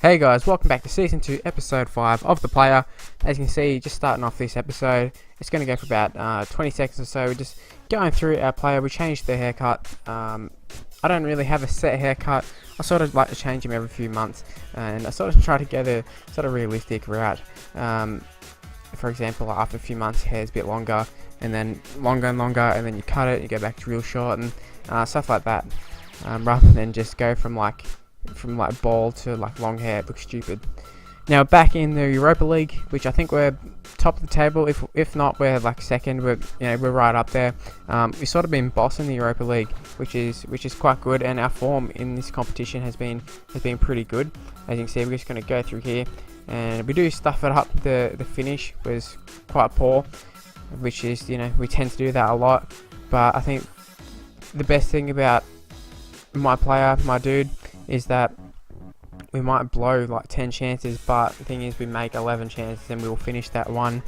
Hey guys, welcome back to Season 2, Episode 5 of The Player. As you can see, just starting off this episode, it's going to go for about 20 seconds or so. We're just going through our player. We changed the haircut. I don't really have a set haircut. I sort of like to change them every few months, and I sort of try to get a sort of realistic route. For example, after a few months, hair's a bit longer, and then longer and longer, and then you cut it, you go back to real short, and stuff like that. Rather than just go from bald to long hair. It looks stupid. Now back in the Europa League, which I think we're top of the table. If not, we're second. We're right up there. We've sort of been boss in the Europa League, which is quite good, and our form in this competition has been pretty good. As you can see, we're just going to go through here, and we do stuff it up. The finish was quite poor, which is we tend to do that a lot. But I think the best thing about my player, my dude, is that we might blow 10 chances, but the thing is we make 11 chances and we'll finish that one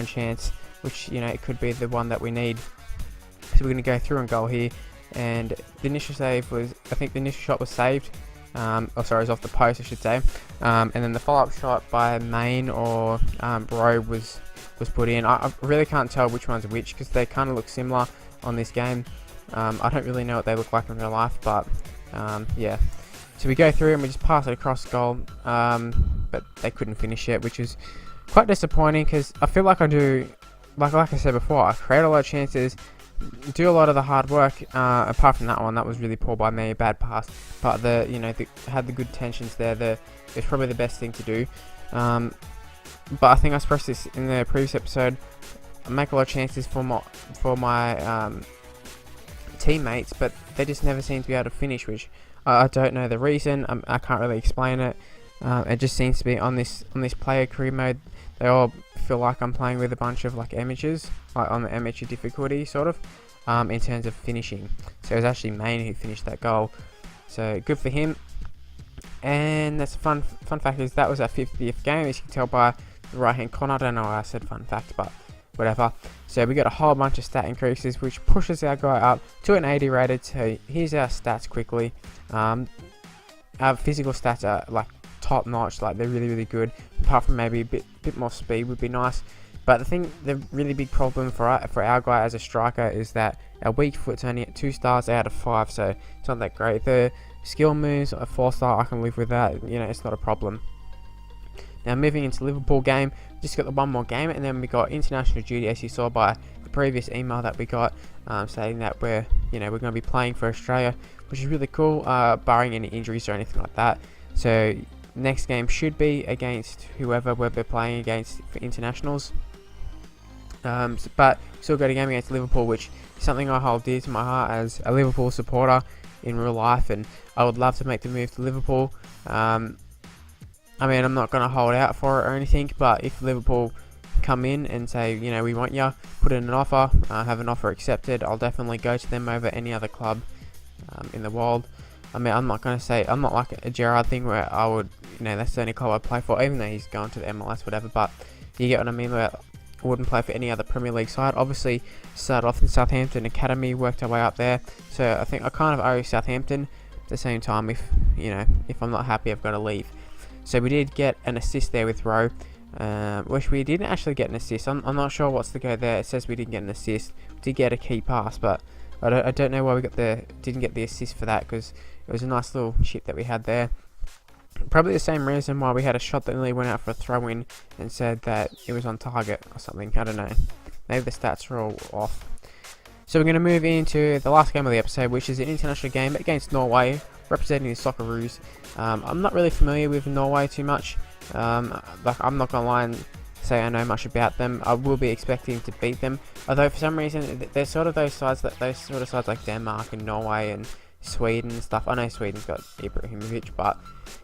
chance, which it could be the one that we need. So we're going to go through and goal here, and the initial save was, I think the initial shot was saved, it was off the post I should say, and then the follow-up shot by Main or Bro was put in. I really can't tell which one's which because they kind of look similar on this game. I don't really know what they look like in real life, but yeah. So we go through and we just pass it across goal, but they couldn't finish it, which is quite disappointing because I feel like I do, like I said before, I create a lot of chances, do a lot of the hard work. Apart from that one, that was really poor by me, bad pass. But had the good tensions there. It's probably the best thing to do. But I think I expressed this in the previous episode. I make a lot of chances for my teammates, but they just never seem to be able to finish, which I don't know the reason. I can't really explain it. It just seems to be on this player career mode, they all feel like I'm playing with a bunch of amateurs, on the amateur difficulty sort of, in terms of finishing. So it was actually Main who finished that goal, so good for him. And that's a fun fact is that was our 50th game, as you can tell by the right hand corner. I don't know why I said fun fact, but whatever. So we got a whole bunch of stat increases, which pushes our guy up to an 80 rated. So here's our stats quickly. Our physical stats are top notch, they're really good. Apart from maybe a bit more speed would be nice. But the really big problem for our guy as a striker is that our weak foot's only at 2 stars out of 5, so it's not that great. The skill moves a 4-star, I can live with that. It's not a problem. Now moving into Liverpool game, just got the one more game, and then we got international duty, as you saw by the previous email that we got, saying that we're going to be playing for Australia, which is really cool, barring any injuries or anything like that. So next game should be against whoever we're playing against for internationals. But still got a game against Liverpool, which is something I hold dear to my heart as a Liverpool supporter in real life, and I would love to make the move to Liverpool. I mean, I'm not going to hold out for it or anything, but if Liverpool come in and say, we want you, put in an offer, have an offer accepted, I'll definitely go to them over any other club in the world. I mean, I'm not going to say, I'm not like a Gerrard thing where I would, that's the only club I'd play for, even though he's going to the MLS, whatever, but you get what I mean, where I wouldn't play for any other Premier League side. Obviously, started off in Southampton Academy, worked our way up there, so I think I kind of owe Southampton. At the same time, if I'm not happy, I've got to leave. So we did get an assist there with Rowe, which we didn't actually get an assist. I'm not sure what's the go there. It says we didn't get an assist. We did get a key pass, but I don't know why we didn't get the assist for that, because it was a nice little chip that we had there. Probably the same reason why we had a shot that nearly went out for a throw-in and said that it was on target or something. I don't know. Maybe the stats are all off. So we're going to move into the last game of the episode, which is an international game against Norway, representing the Socceroos. I'm not really familiar with Norway too much. I'm not gonna lie and say I know much about them. I will be expecting to beat them, although for some reason they're sort of those sides like Denmark and Norway and Sweden and stuff. I know Sweden's got Ibrahimovic, but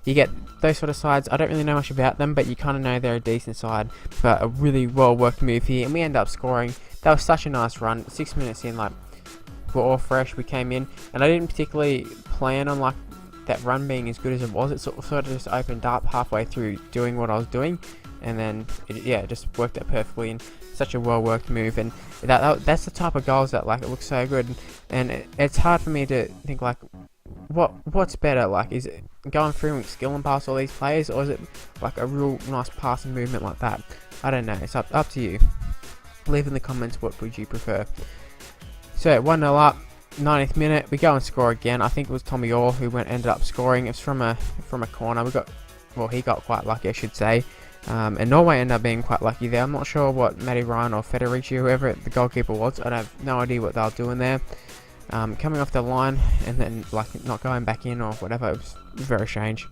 you get those sort of sides. I don't really know much about them, but you kind of know they're a decent side. But a really well worked move here, and we end up scoring. That was such a nice run. 6 minutes in, we're all fresh. We came in, and I didn't particularly plan on that run being as good as it was. It sort of just opened up halfway through doing what I was doing, and then it just worked out perfectly, and such a well worked move. And that's the type of goals that it looks so good, and it's hard for me to think what's better? Like, is it going through and skill and pass all these players, or is it like a real nice passing movement like that? I don't know. It's up to you. Leave in the comments what would you prefer. So 1-0 up, 90th minute. We go and score again. I think it was Tommy Orr who ended up scoring. It was from a corner. He got quite lucky, I should say. And Norway ended up being quite lucky there. I'm not sure what Matty Ryan or Federici, whoever the goalkeeper was. I have no idea what they were doing there. Coming off the line and then like not going back in or whatever. It was very strange.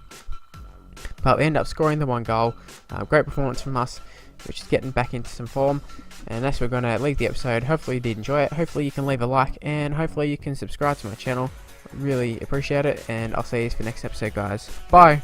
But we end up scoring the 1 goal. Great performance from us, which is getting back into some form. And that's where we're going to leave the episode. Hopefully you did enjoy it. Hopefully you can leave a like, and hopefully you can subscribe to my channel. Really appreciate it, and I'll see you for the next episode, guys. Bye!